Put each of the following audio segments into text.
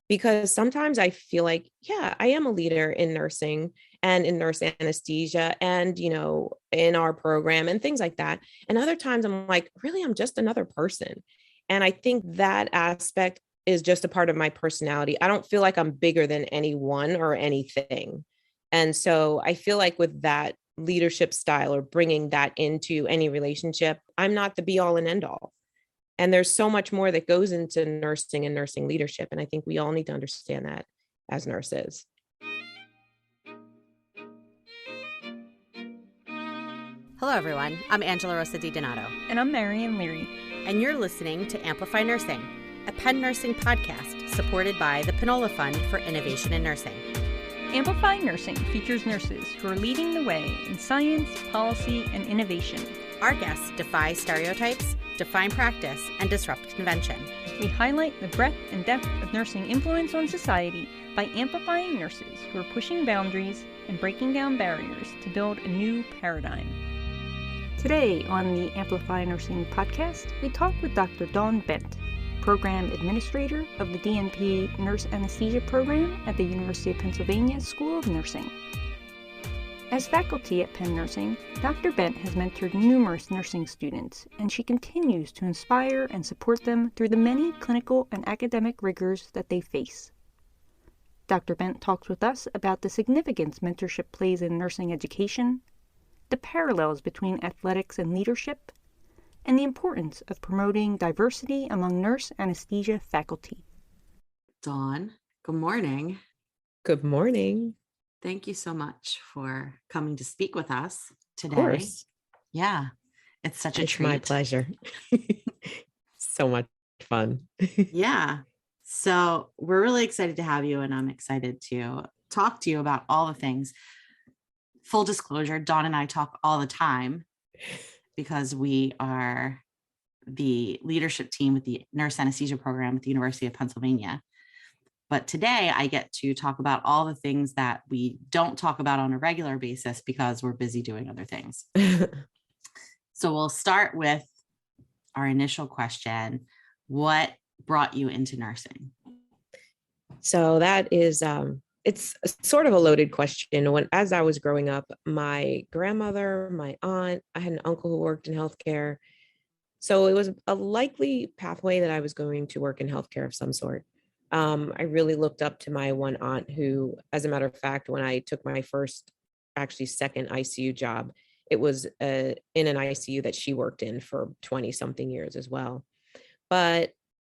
because sometimes I feel like, yeah, I am a leader in nursing and in nurse anesthesia and, in our program and things like that. And other times I'm like, really, I'm just another person. And I think that aspect is just a part of my personality. I don't feel like I'm bigger than anyone or anything. And so I feel like with that leadership style or bringing that into any relationship, I'm not the be all and end all. And there's so much more that goes into nursing and nursing leadership. And I think we all need to understand that as nurses. Hello, everyone. I'm Angela Rosa DiDonato. And I'm Marian Leary. And you're listening to Amplify Nursing, a Penn Nursing podcast supported by the Panola Fund for Innovation in Nursing. Amplify Nursing features nurses who are leading the way in science, policy, and innovation. Our guests defy stereotypes, define practice, and disrupt convention. We highlight the breadth and depth of nursing influence on society by amplifying nurses who are pushing boundaries and breaking down barriers to build a new paradigm. Today on the Amplify Nursing podcast, we talk with Dr. Dawn Bent, Program Administrator of the DNP Nurse Anesthesia Program at the University of Pennsylvania School of Nursing. As faculty at Penn Nursing, Dr. Bent has mentored numerous nursing students, and she continues to inspire and support them through the many clinical and academic rigors that they face. Dr. Bent talks with us about the significance mentorship plays in nursing education, the parallels between athletics and leadership, and the importance of promoting diversity among nurse anesthesia faculty. Dawn, good morning. Good morning. Thank you so much for coming to speak with us today. Of course. Yeah, it's such a treat. My pleasure. So much fun. Yeah. So we're really excited to have you, and I'm excited to talk to you about all the things. Full disclosure, Dawn and I talk all the time because we are the leadership team with the nurse anesthesia program at the University of Pennsylvania. But today I get to talk about all the things that we don't talk about on a regular basis because we're busy doing other things. So we'll start with our initial question. What brought you into nursing? So that is, it's sort of a loaded question. As I was growing up, my grandmother, my aunt, I had an uncle who worked in healthcare. So it was a likely pathway that I was going to work in healthcare of some sort. I really looked up to my one aunt who, as a matter of fact, when I took my second ICU job, it was in an ICU that she worked in for 20 something years as well. But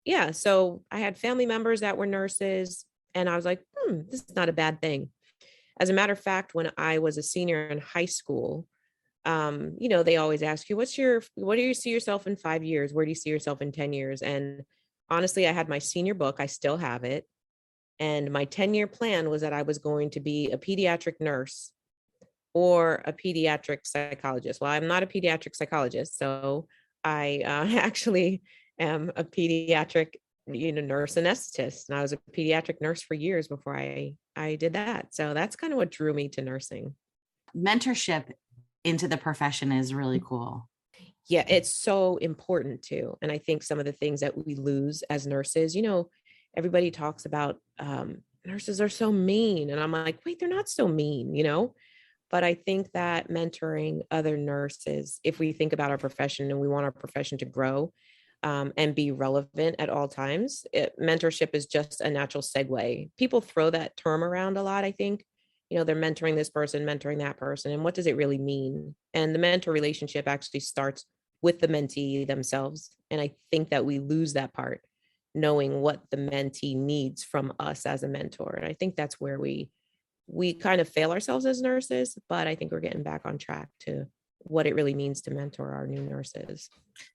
yeah, so I had family members that were nurses, and I was like, this is not a bad thing. As a matter of fact, when I was a senior in high school, they always ask you, what do you see yourself in 5 years? Where do you see yourself in 10 years? And honestly, I had my senior book. I still have it. And my 10-year plan was that I was going to be a pediatric nurse or a pediatric psychologist. Well, I'm not a pediatric psychologist, so I actually am a pediatric, nurse anesthetist. And I was a pediatric nurse for years before I did that. So that's kind of what drew me to nursing. Mentorship into the profession is really cool. Yeah, it's so important too. And I think some of the things that we lose as nurses, everybody talks about nurses are so mean. And I'm like, wait, they're not so mean, But I think that mentoring other nurses, if we think about our profession and we want our profession to grow and be relevant at all times, mentorship is just a natural segue. People throw that term around a lot, I think. They're mentoring this person, mentoring that person. And what does it really mean? And the mentor relationship actually starts with the mentee themselves. And I think that we lose that part, knowing what the mentee needs from us as a mentor. And I think that's where we kind of fail ourselves as nurses, but I think we're getting back on track to what it really means to mentor our new nurses.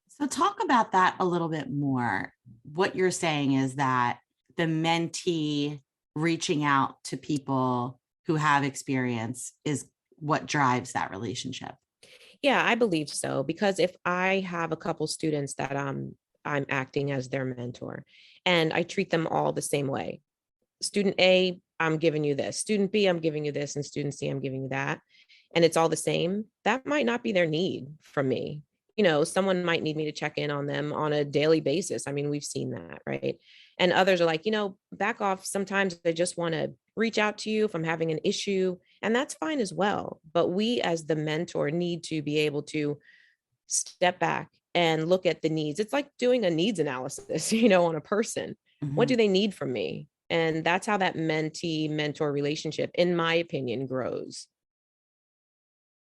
So talk about that a little bit more. What you're saying is that the mentee reaching out to people who have experience is what drives that relationship. Yeah, I believe so, because if I have a couple students that I'm acting as their mentor and I treat them all the same way. Student A, I'm giving you this. Student B, I'm giving you this. And student C, I'm giving you that. And it's all the same. That might not be their need from me. Someone might need me to check in on them on a daily basis. I mean, we've seen that, right? And others are like, back off. Sometimes I just want to reach out to you if I'm having an issue. And that's fine as well. But we as the mentor need to be able to step back and look at the needs. It's like doing a needs analysis, on a person. What Mhm. do they need from me? And that's how that mentee mentor relationship, in my opinion, grows.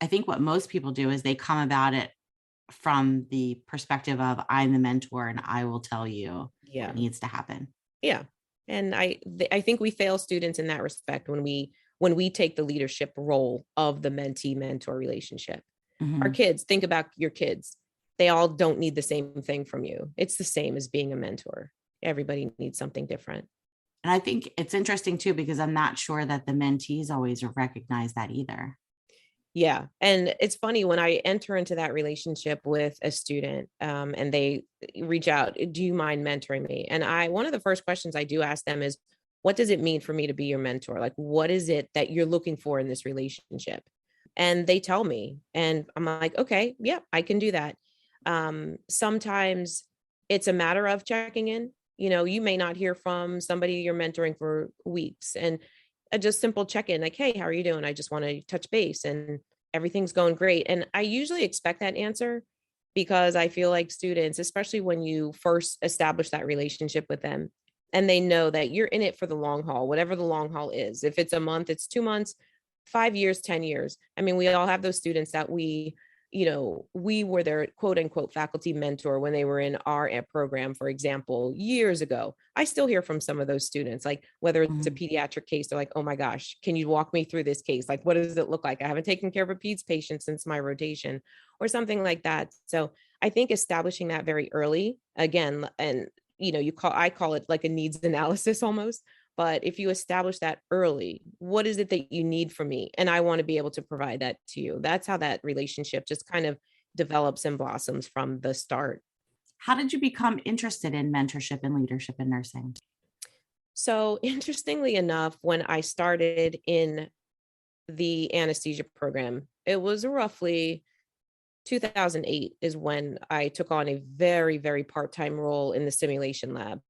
I think what most people do is they come about it from the perspective of I'm the mentor and I will tell you Yeah. what needs to happen. Yeah. And I think we fail students in that respect when we take the leadership role of the mentee mentor relationship. Our Mhm. kids, think about your kids. They all don't need the same thing from you. It's the same as being a mentor. Everybody needs something different. And I think it's interesting too, because I'm not sure that the mentees always recognize that either. Yeah. And it's funny when I enter into that relationship with a student, and they reach out, do you mind mentoring me? And one of the first questions I do ask them is, what does it mean for me to be your mentor? Like, what is it that you're looking for in this relationship? And they tell me, and I'm like, okay, yeah, I can do that. Sometimes it's a matter of checking in. You may not hear from somebody you're mentoring for weeks, and a just simple check-in, like, hey, how are you doing? I just want to touch base, and everything's going great. And I usually expect that answer because I feel like students, especially when you first establish that relationship with them, and they know that you're in it for the long haul, whatever the long haul is. If it's a month, it's 2 months, 5 years, 10 years. I mean, we all have those students that we were their quote unquote faculty mentor when they were in our program, for example, years ago. I still hear from some of those students, like whether it's a Mhm. pediatric case, they're like, oh my gosh, can you walk me through this case? Like, what does it look like? I haven't taken care of a peds patient since my rotation or something like that. So I think establishing that very early, again, and I call it like a needs analysis almost. But if you establish that early, what is it that you need from me? And I want to be able to provide that to you. That's how that relationship just kind of develops and blossoms from the start. How did you become interested in mentorship and leadership in nursing? So, interestingly enough, when I started in the anesthesia program, it was roughly 2008 is when I took on a very, very part-time role in the simulation lab.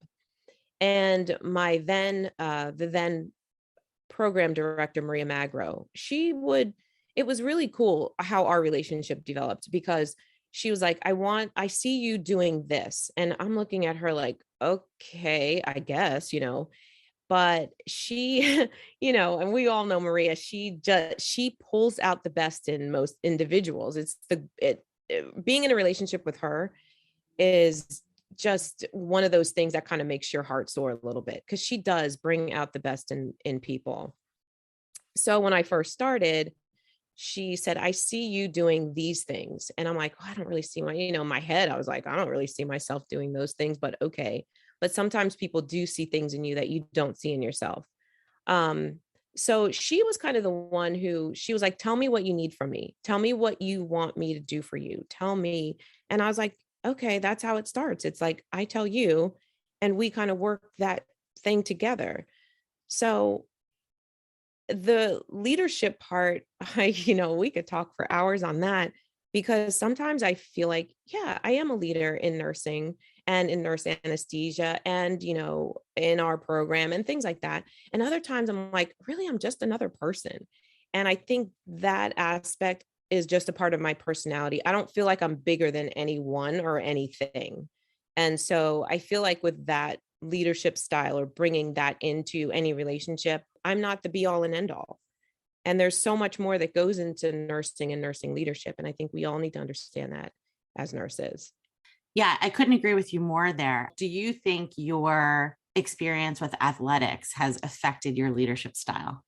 And the then program director, Maria Magro, it was really cool how our relationship developed because she was like, I see you doing this. And I'm looking at her like, okay, I guess, but she, and we all know Maria, she pulls out the best in most individuals. Being in a relationship with her is just one of those things that kind of makes your heart soar a little bit because she does bring out the best in people. So when I first started, she said, I see you doing these things. And I'm like, oh, I don't really see in my head, I was like, I don't really see myself doing those things, but okay. But sometimes people do see things in you that you don't see in yourself. Um, so she was kind of the one who she was like, tell me what you need from me. Tell me what you want me to do for you. Tell me. And I was like, okay, that's how it starts. It's like, I tell you, and we kind of work that thing together. So the leadership part, we could talk for hours on that because sometimes I feel like, yeah, I am a leader in nursing and in nurse anesthesia and, in our program and things like that. And other times I'm like, really, I'm just another person. And I think that aspect is just a part of my personality. I don't feel like I'm bigger than anyone or anything. And so I feel like with that leadership style or bringing that into any relationship, I'm not the be all and end all. And there's so much more that goes into nursing and nursing leadership. And I think we all need to understand that as nurses. Yeah, I couldn't agree with you more there. Do you think your experience with athletics has affected your leadership style?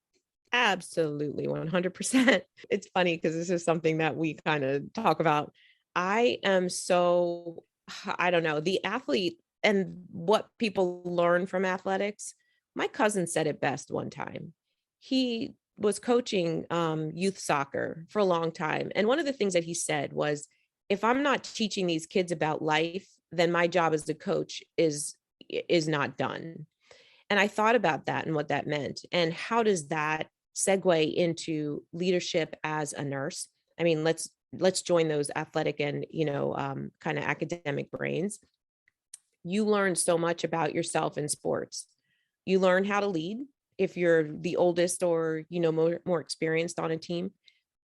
Absolutely, 100%. It's funny because this is something that we kind of talk about. I am so, I don't know, the athlete and what people learn from athletics. My cousin said it best one time. He was coaching youth soccer for a long time. And one of the things that he said was, if I'm not teaching these kids about life, then my job as a coach is not done. And I thought about that and what that meant. And how does that segue into leadership as a nurse? I mean, let's join those athletic and, kind of academic brains. you learn so much about yourself in sports. You learn how to lead if you're the oldest or, more experienced on a team.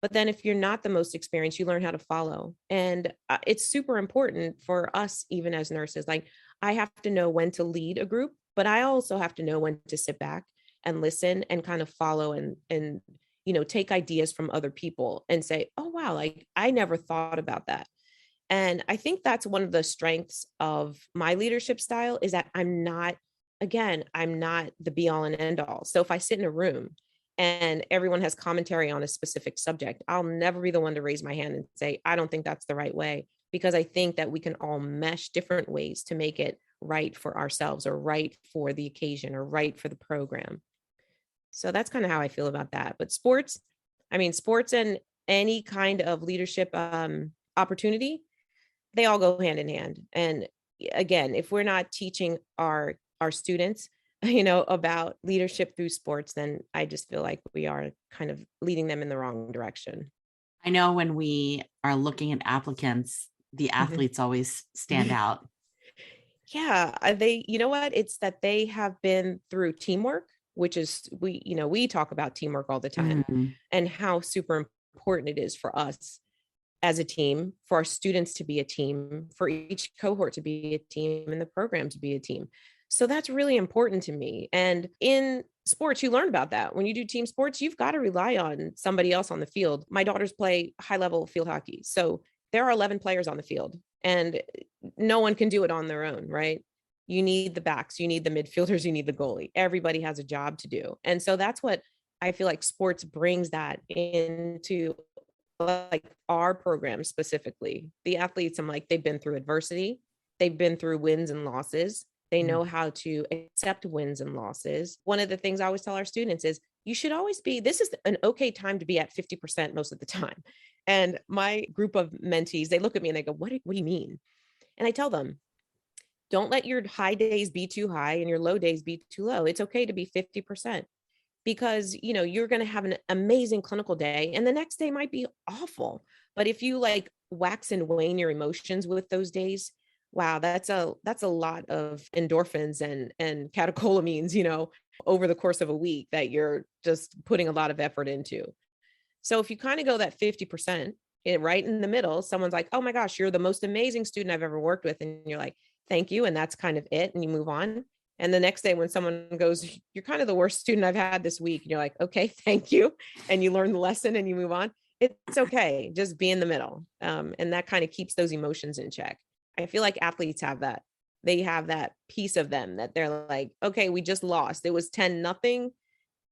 But then if you're not the most experienced, you learn how to follow. And it's super important for us, even as nurses. Like, I have to know when to lead a group, but I also have to know when to sit back and listen and kind of follow and take ideas from other people and say, oh, wow, like I never thought about that. And I think that's one of the strengths of my leadership style is that I'm not the be all and end all. So if I sit in a room and everyone has commentary on a specific subject, I'll never be the one to raise my hand and say, I don't think that's the right way, because I think that we can all mesh different ways to make it right for ourselves or right for the occasion or right for the program. So that's kind of how I feel about that. But sports and any kind of leadership opportunity, they all go hand in hand. And again, if we're not teaching our students, about leadership through sports, then I just feel like we are kind of leading them in the wrong direction. I know when we are looking at applicants, the athletes always stand out. Yeah, it's that they have been through teamwork, which is, we talk about teamwork all the time and how super important it is for us as a team, for our students to be a team, for each cohort to be a team, and the program to be a team. So that's really important to me. And in sports, you learn about that. When you do team sports, you've got to rely on somebody else on the field. My daughters play high level field hockey. So there are 11 players on the field and no one can do it on their own, right? You need the backs, you need the midfielders, you need the goalie. Everybody has a job to do. And so that's what I feel like sports brings that into, like, our program specifically. The athletes, I'm like, they've been through adversity. They've been through wins and losses. They know how to accept wins and losses. One of the things I always tell our students is you should always this is an okay time to be at 50% most of the time. And my group of mentees, they look at me and they go, what do you mean? And I tell them, don't let your high days be too high and your low days be too low. It's okay to be 50%, because, you're going to have an amazing clinical day and the next day might be awful. But if you like wax and wane your emotions with those days, wow, that's a lot of endorphins and catecholamines, over the course of a week that you're just putting a lot of effort into. So if you kind of go that 50%, right in the middle, someone's like, oh my gosh, you're the most amazing student I've ever worked with. And you're like, thank you. And that's kind of it. And you move on. And the next day when someone goes, you're kind of the worst student I've had this week. And you're like, okay, thank you. And you learn the lesson and you move on. It's okay. Just be in the middle. And that kind of keeps those emotions in check. I feel like athletes have that. They have that piece of them that they're like, okay, we just lost. It was 10-0,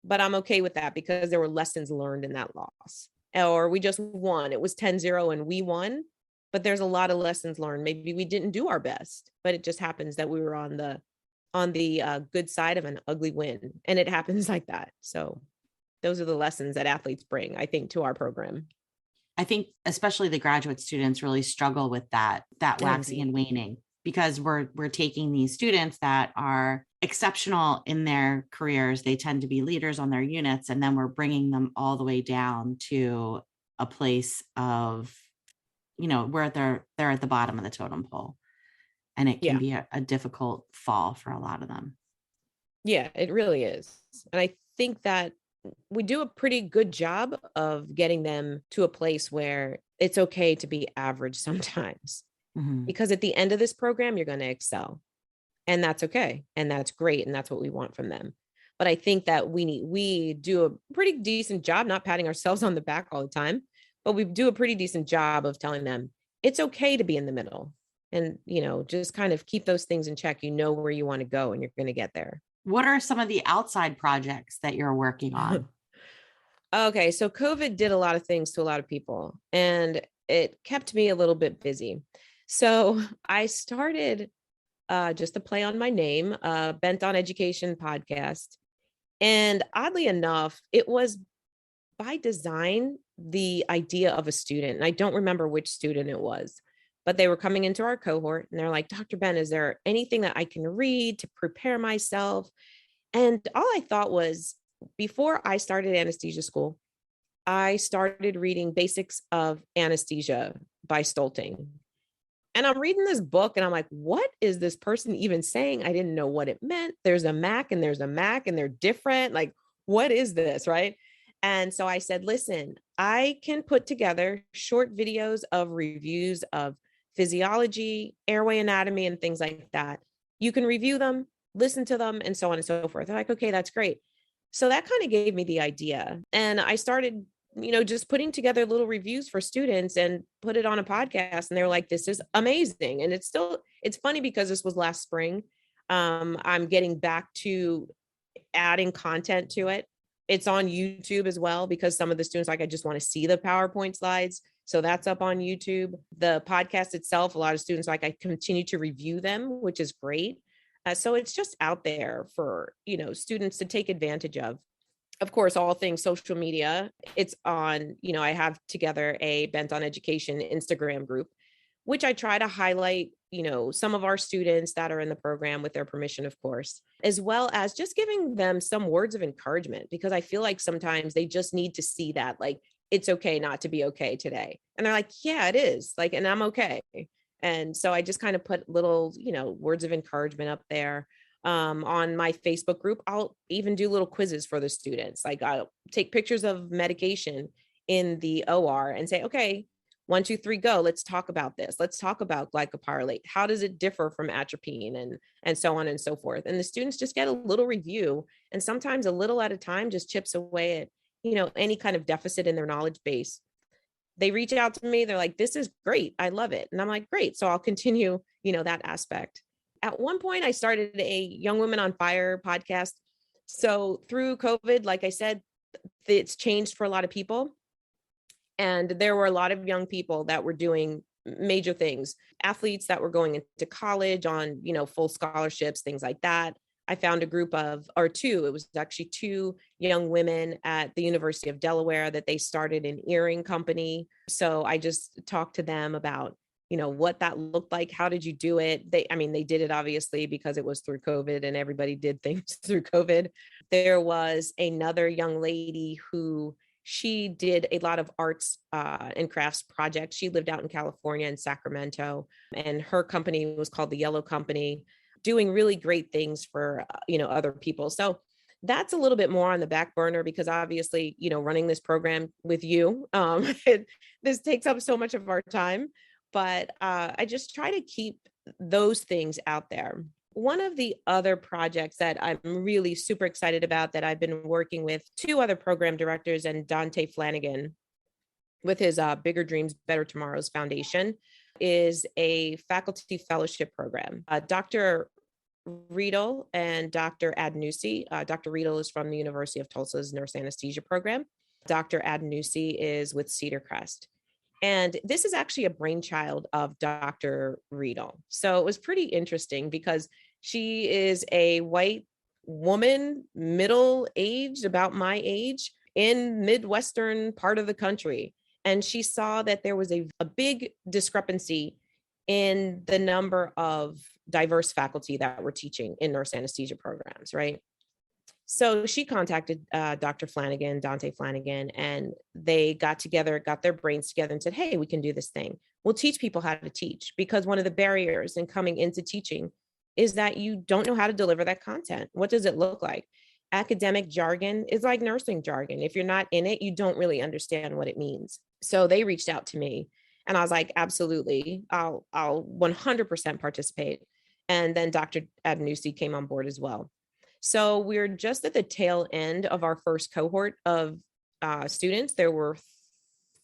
but I'm okay with that because there were lessons learned in that loss. Or we just won. It was 10-0 and we won, but there's a lot of lessons learned. Maybe we didn't do our best, but it just happens that we were on the good side of an ugly win. And it happens like that. So those are the lessons that athletes bring, I think, to our program. I think especially the graduate students really struggle with that waxing and waning, because we're taking these students that are exceptional in their careers. They tend to be leaders on their units, and then we're bringing them all the way down to a place of, where they're at the bottom of the totem pole, and it can be a difficult fall for a lot of them. Yeah, it really is. And I think that we do a pretty good job of getting them to a place where it's okay to be average sometimes, because at the end of this program, you're going to excel, and that's okay. And that's great. And that's what we want from them. But I think that we do a pretty decent job, not patting ourselves on the back all the time, but we do a pretty decent job of telling them it's okay to be in the middle and, just kind of keep those things in check. Where you want to go and you're going to get there. What are some of the outside projects that you're working on? Okay, so COVID did a lot of things to a lot of people, and it kept me a little bit busy. So I started just to play on my name, Bent on Education podcast. And oddly enough, it was by design the idea of a student. And I don't remember which student it was, but they were coming into our cohort and they're like, Dr. Ben, is there anything that I can read to prepare myself? And all I thought was, before I started anesthesia school, I started reading Basics of Anesthesia by Stolting. And I'm reading this book and I'm like, what is this person even saying? I didn't know what it meant. There's a Mac and there's a Mac and they're different. Like, what is this? Right. And so I said, listen, I can put together short videos of reviews of physiology, airway anatomy, and things like that. You can review them, listen to them, and so on and so forth. They're like, okay, that's great. So that kind of gave me the idea. And I started, just putting together little reviews for students and put it on a podcast. And they were like, this is amazing. And it's funny because this was last spring. I'm getting back to adding content to it. It's on YouTube as well, because some of the students, like, I just want to see the PowerPoint slides. So that's up on YouTube. The podcast itself, a lot of students, like, I continue to review them, which is great. So it's just out there for, students to take advantage of. Of course, all things social media. It's on, I have together a Bent on Education Instagram group, which I try to highlight, some of our students that are in the program with their permission, of course, as well as just giving them some words of encouragement, because I feel like sometimes they just need to see that, like, it's okay not to be okay today. And they're like, yeah, it is, like, and I'm okay. And so I just kind of put little, words of encouragement up there. On my Facebook group, I'll even do little quizzes for the students. Like, I'll take pictures of medication in the OR and say, okay, 1, 2, 3, go. Let's talk about this. Let's talk about glycopyrrolate. How does it differ from atropine, and so on and so forth. And the students just get a little review, and sometimes a little at a time just chips away at, any kind of deficit in their knowledge base. They reach out to me. They're like, this is great. I love it. And I'm like, great. So I'll continue, that aspect. At one point, I started a Young Women on Fire podcast. So through COVID, like I said, it's changed for a lot of people. And there were a lot of young people that were doing major things, athletes that were going into college on, full scholarships, things like that. I found a group of, or two, it was actually 2 young women at the University of Delaware that they started an earring company. So I just talked to them about, what that looked like. How did you do it? They did it obviously because it was through COVID and everybody did things through COVID. There was another young lady who, she did a lot of arts and crafts projects. She lived out in California in Sacramento, and her company was called the Yellow Company, doing really great things for, other people. So that's a little bit more on the back burner because obviously, running this program with you, this takes up so much of our time, but I just try to keep those things out there. One of the other projects that I'm really super excited about that I've been working with 2 other program directors and Dante Flanagan with his Bigger Dreams, Better Tomorrows Foundation is a faculty fellowship program. Dr. Riedel and Dr. Adnusi. Dr. Riedel is from the University of Tulsa's nurse anesthesia program. Dr. Adnusi is with Cedar Crest. And this is actually a brainchild of Dr. Riedel. So it was pretty interesting because she is a white woman, middle-aged, about my age, in Midwestern part of the country. And she saw that there was a big discrepancy in the number of diverse faculty that were teaching in nurse anesthesia programs, right? So she contacted Dr. Flanagan, Dante Flanagan, and they got together, got their brains together and said, hey, we can do this thing. We'll teach people how to teach, because one of the barriers in coming into teaching is that you don't know how to deliver that content. What does it look like? Academic jargon is like nursing jargon. If you're not in it, you don't really understand what it means. So they reached out to me and I was like, absolutely, I'll 100% participate. And then Dr. Adnusi came on board as well. So we're just at the tail end of our first cohort of students. There were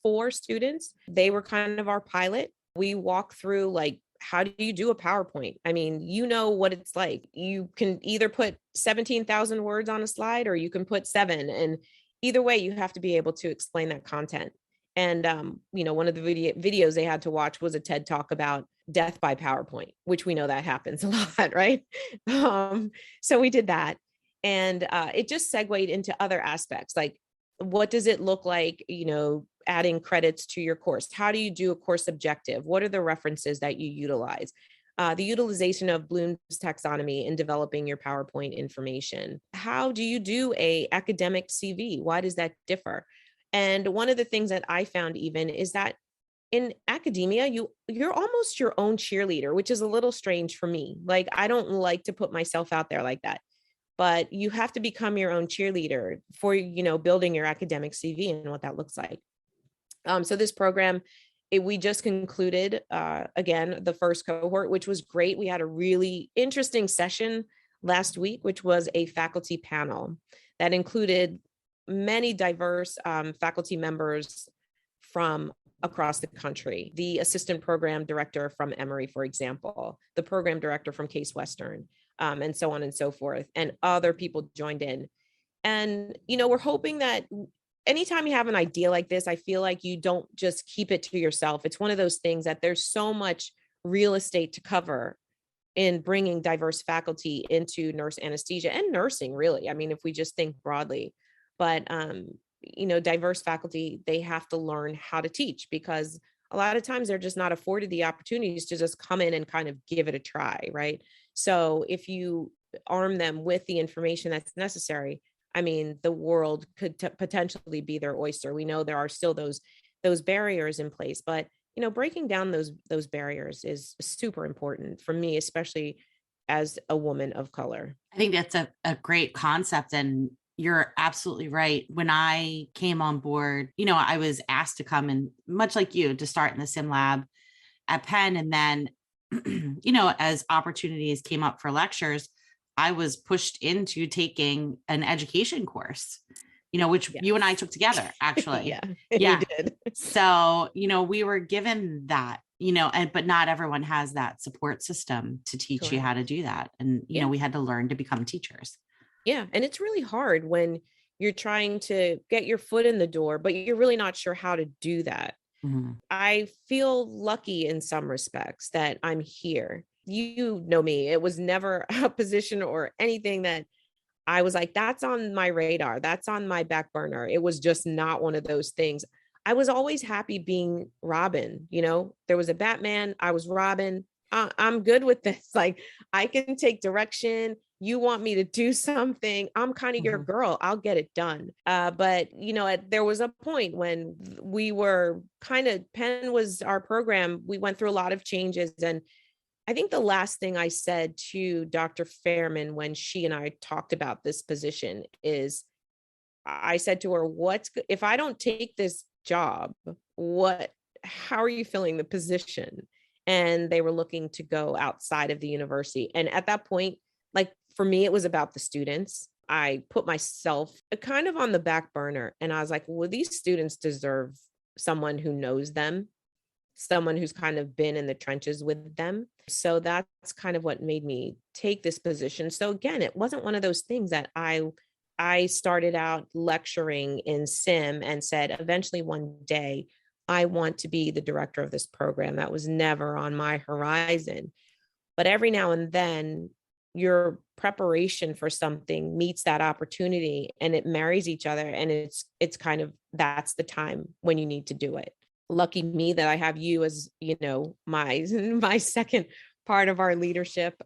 4 students. They were kind of our pilot. We walk through, like, how do you do a PowerPoint? I mean, you know what it's like. You can either put 17,000 words on a slide or you can put 7. And either way, you have to be able to explain that content. And, one of the videos they had to watch was a TED Talk about death by PowerPoint, which we know that happens a lot, right? So we did that. And it just segued into other aspects, like, what does it look like, adding credits to your course? How do you do a course objective? What are the references that you utilize? The utilization of Bloom's taxonomy in developing your PowerPoint information. How do you do a academic CV? Why does that differ? And one of the things that I found even is that in academia, you're almost your own cheerleader, which is a little strange for me. Like, I don't like to put myself out there like that, but you have to become your own cheerleader for, building your academic CV and what that looks like. So this program, we just concluded, again, the first cohort, which was great. We had a really interesting session last week, which was a faculty panel that included many diverse faculty members from across the country. The assistant program director from Emory, for example, the program director from Case Western, and so on and so forth. And other people joined in. And, we're hoping that anytime you have an idea like this, I feel like you don't just keep it to yourself. It's one of those things that there's so much real estate to cover in bringing diverse faculty into nurse anesthesia and nursing, really. I mean, if we just think broadly, but, diverse faculty, they have to learn how to teach, because a lot of times they're just not afforded the opportunities to just come in and kind of give it a try, right? So if you arm them with the information that's necessary, I mean, the world could potentially be their oyster. We know there are still those barriers in place, but breaking down those barriers is super important for me, especially as a woman of color. I think that's a great concept, and you're absolutely right. When I came on board, I was asked to come and, much like you, to start in the sim lab at Penn, and then as opportunities came up for lectures, I was pushed into taking an education course, which Yes. you and I took together, actually. Yeah, Yeah. we did. So, we were given that, but not everyone has that support system to teach you how to do that. And, Yeah. we had to learn to become teachers. Yeah. And it's really hard when you're trying to get your foot in the door, but you're really not sure how to do that. Mm-hmm. I feel lucky in some respects that I'm here. You know me, it was never a position or anything that I was like, that's on my radar, that's on my back burner. It was just not one of those things. I was always happy being Robin. There was a Batman, I was Robin. I'm good with this. Like, I can take direction. You want me to do something, I'm kind of your girl. I'll get it done. But, there was a point when we were Penn was our program. We went through a lot of changes. And I think the last thing I said to Dr. Fairman when she and I talked about this position is, I said to her, if I don't take this job, how are you filling the position? And they were looking to go outside of the university. And at that point, like, for me, it was about the students. I put myself kind of on the back burner, and I was like, well, these students deserve someone who knows them, someone who's kind of been in the trenches with them. So that's kind of what made me take this position. So again, it wasn't one of those things that I started out lecturing in sim and said, eventually one day I want to be the director of this program. That was never on my horizon. But every now and then your preparation for something meets that opportunity and it marries each other. And it's kind of, that's the time when you need to do it. Lucky me that I have you as, my second part of our leadership,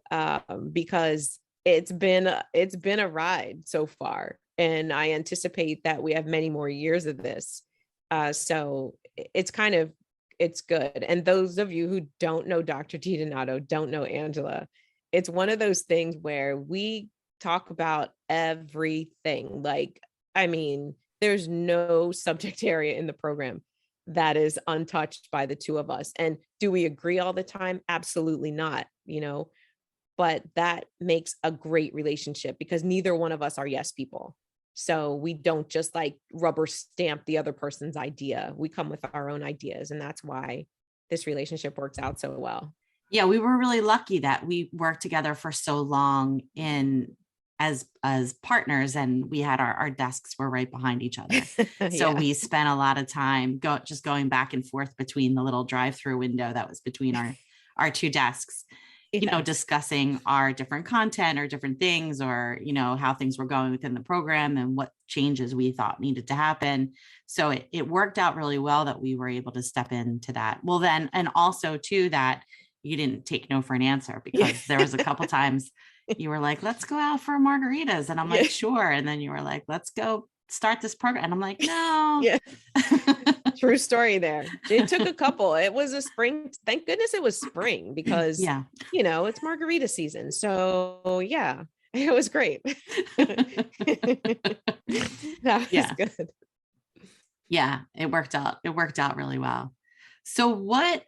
because it's been a ride so far. And I anticipate that we have many more years of this. So it's good. And those of you who don't know Dr. DiDonato, don't know Angela, it's one of those things where we talk about everything. Like, I mean, there's no subject area in the program that is untouched by the two of us. And do we agree all the time? Absolutely not, but that makes a great relationship because neither one of us are yes people. So we don't just like rubber stamp the other person's idea. We come with our own ideas. And that's why this relationship works out so well. Yeah, we were really lucky that we worked together for so long as partners, and we had our desks were right behind each other. So we spent a lot of time just going back and forth between the little drive-through window that was between our two desks, discussing our different content or different things, or, how things were going within the program and what changes we thought needed to happen. So it worked out really well that we were able to step into that. Well, then, and also too, that you didn't take no for an answer, because there was a couple times you were like, let's go out for margaritas. And I'm like, sure. And then you were like, let's go start this program. And I'm like, no. True story there. It took a couple. It was a spring. Thank goodness it was spring because, Yeah. it's margarita season. So yeah, it was great. That was Yeah. good. Yeah, it worked out. It worked out really well. So what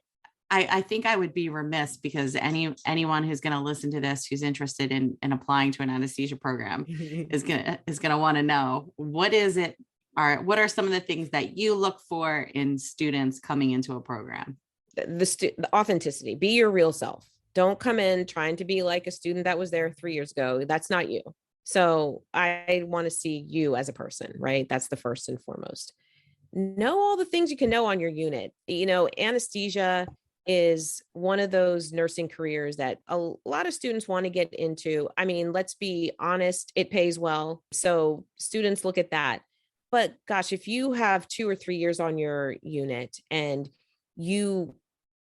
I think I would be remiss because anyone who's going to listen to this, who's interested in applying to an anesthesia program is going to want to know what are some of the things that you look for in students coming into a program? The authenticity, be your real self. Don't come in trying to be like a student that was there 3 years ago. That's not you. So I want to see you as a person, right? That's the first and foremost. Know all the things you can know on your unit. Anesthesia is one of those nursing careers that a lot of students want to get into. I mean, let's be honest, it pays well. So students look at that. But gosh, if you have 2 or 3 years on your unit and you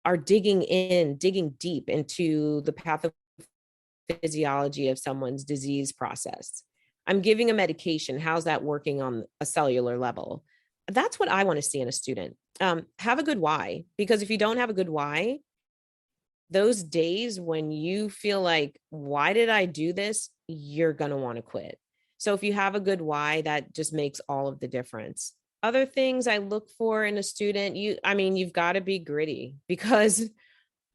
are digging deep into the pathophysiology of someone's disease process, I'm giving a medication. How's that working on a cellular level? That's what I want to see in a student. Have a good why, because if you don't have a good why, those days when you feel like, why did I do this? You're going to want to quit. So if you have a good why, that just makes all of the difference. Other things I look for in a student, you've got to be gritty, because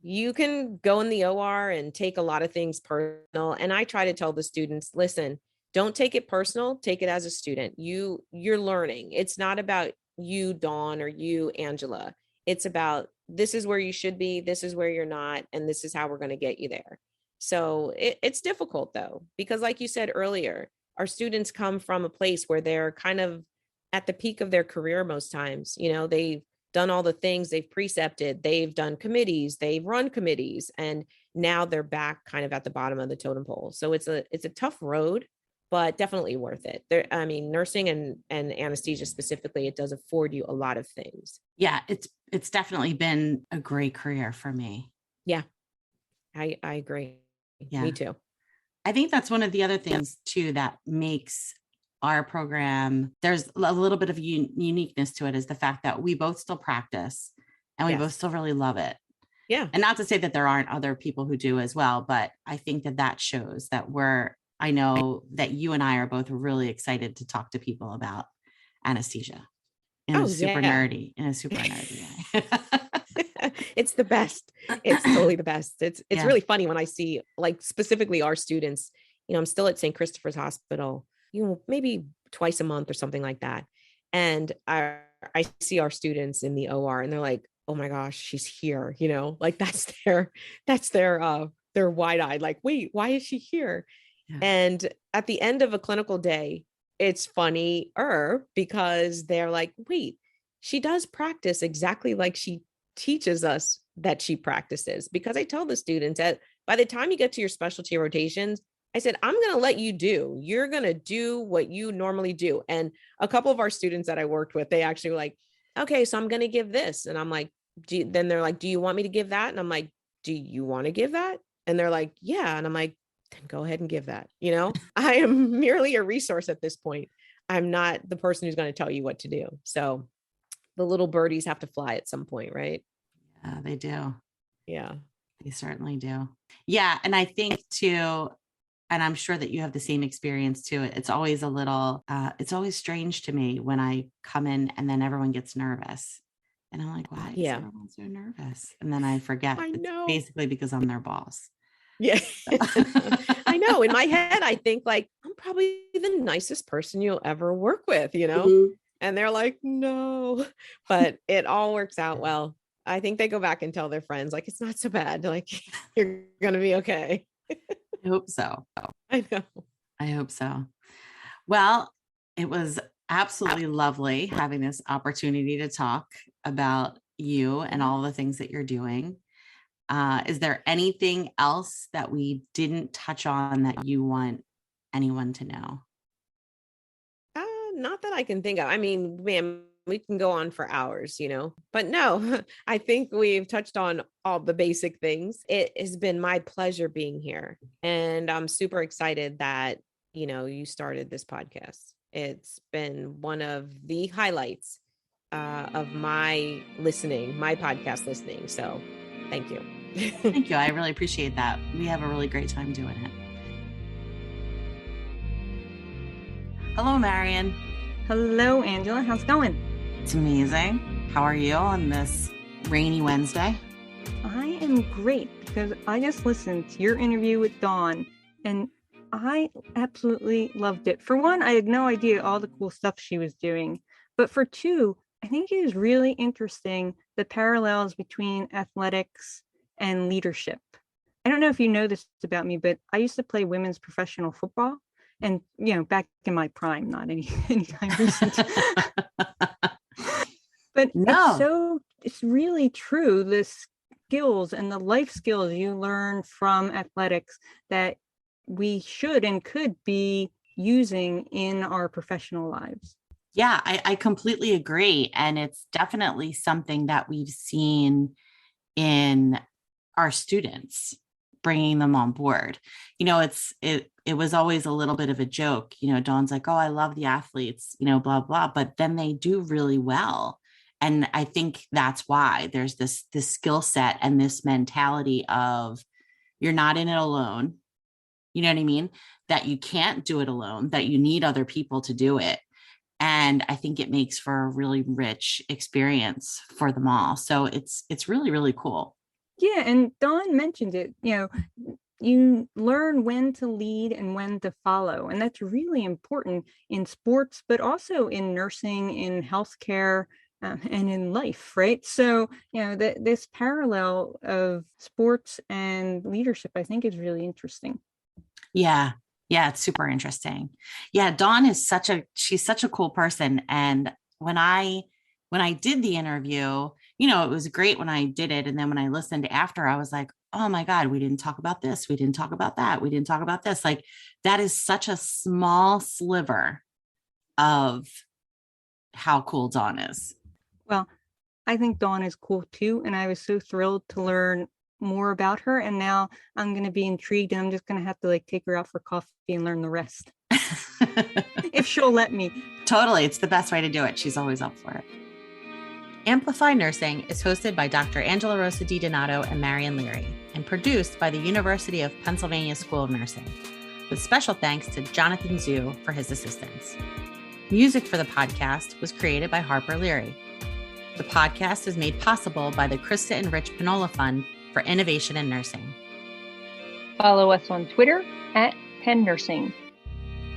you can go in the OR and take a lot of things personal. And I try to tell the students, listen, don't take it personal, take it as a student. You're learning. It's not about you, Dawn, or you, Angela. It's about, this is where you should be, this is where you're not, and this is how we're going to get you there. So it's difficult though, because like you said earlier, our students come from a place where they're kind of at the peak of their career most times. They've done all the things, they've precepted, they've done committees, they've run committees, and now they're back kind of at the bottom of the totem pole. So it's a tough road, but definitely worth it. Nursing and anesthesia specifically, it does afford you a lot of things. Yeah, it's definitely been a great career for me. Yeah, I agree. Yeah. Me too. I think that's one of the other things too that makes our program, there's a little bit of uniqueness to it, is the fact that we both still practice and we both still really love it. Yeah. And not to say that there aren't other people who do as well, but I think that shows that I know that you and I are both really excited to talk to people about anesthesia in a super nerdy way. It's the best. It's totally the best. It's really funny when I see, like, specifically our students. I'm still at St. Christopher's Hospital, maybe twice a month or something like that. And I see our students in the OR and they're like, oh my gosh, she's here. Like that's their wide-eyed, like, wait, why is she here? Yeah. And at the end of a clinical day, it's funny because they're like, wait, she does practice exactly like she teaches us that she practices. Because I tell the students that by the time you get to your specialty rotations, I said, I'm going to you're going to do what you normally do. And a couple of our students that I worked with, they actually were like, okay, so I'm going to give this. And I'm like, then they're like, do you want me to give that? And I'm like, do you want to give that? And they're like, yeah. And I'm like, then go ahead and give that. I am merely a resource at this point. I'm not the person who's going to tell you what to do. So the little birdies have to fly at some point, right? Yeah, they do. Yeah, they certainly do. Yeah. And I think too, and I'm sure that you have the same experience too. It's always it's always strange to me when I come in and then everyone gets nervous. And I'm like, why is everyone so nervous? And then I forget. It's basically because I'm their boss. Yeah. I know. In my head, I think like, I'm probably the nicest person you'll ever work with, Mm-hmm. And they're like, no, but it all works out well. I think they go back and tell their friends, like, it's not so bad. Like, you're going to be okay. I hope so. I know. I hope so. Well, it was absolutely lovely having this opportunity to talk about you and all the things that you're doing. Is there anything else that we didn't touch on that you want anyone to know? Not that I can think of. I mean, man, we can go on for hours, but no, I think we've touched on all the basic things. It has been my pleasure being here. And I'm super excited that, you started this podcast. It's been one of the highlights of my listening, my podcast listening. So thank you. Thank you. I really appreciate that. We have a really great time doing it. Hello, Marion. Hello, Angela. How's it going? It's amazing. How are you on this rainy Wednesday? I am great because I just listened to your interview with Dawn and I absolutely loved it. For one, I had no idea all the cool stuff she was doing. But for two, I think it is really interesting the parallels between athletics and leadership. I don't know if you know this about me, but I used to play women's professional football. And, back in my prime, not any time recent. But No. it's really true. The skills and the life skills you learn from athletics that we should and could be using in our professional lives. Yeah, I completely agree. And it's definitely something that we've seen in our students, bringing them on board. It was always a little bit of a joke. Dawn's like, oh, I love the athletes, blah, blah, but then they do really well. And I think that's why there's this skill set and this mentality of you're not in it alone. You know what I mean? That you can't do it alone, that you need other people to do it. And I think it makes for a really rich experience for them all. So it's really, really cool. Yeah. And Dawn mentioned it, you learn when to lead and when to follow. And that's really important in sports, but also in nursing, in healthcare, and in life, right? So, this parallel of sports and leadership, I think is really interesting. Yeah. Yeah. It's super interesting. Yeah. Dawn is she's such a cool person. And when I did the interview, it was great when I did it. And then when I listened after, I was like, oh my God, we didn't talk about this. We didn't talk about that. We didn't talk about this. Like that is such a small sliver of how cool Dawn is. Well, I think Dawn is cool too. And I was so thrilled to learn more about her. And now I'm going to be intrigued and I'm just going to have to take her out for coffee and learn the rest. If she'll let me. Totally. It's the best way to do it. She's always up for it. Amplify Nursing is hosted by Dr. Angela Rosa DiDonato and Marion Leary and produced by the University of Pennsylvania School of Nursing, with special thanks to Jonathan Zhu for his assistance. Music for the podcast was created by Harper Leary. The podcast is made possible by the Krista and Rich Pinola Fund for Innovation in Nursing. Follow us on Twitter at Penn Nursing.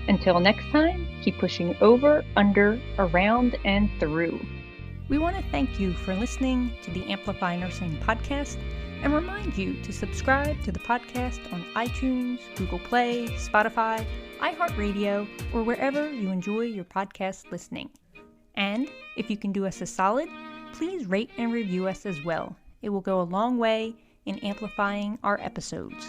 Until next time, keep pushing over, under, around, and through. We want to thank you for listening to the Amplify Nursing podcast and remind you to subscribe to the podcast on iTunes, Google Play, Spotify, iHeartRadio, or wherever you enjoy your podcast listening. And if you can do us a solid, please rate and review us as well. It will go a long way in amplifying our episodes.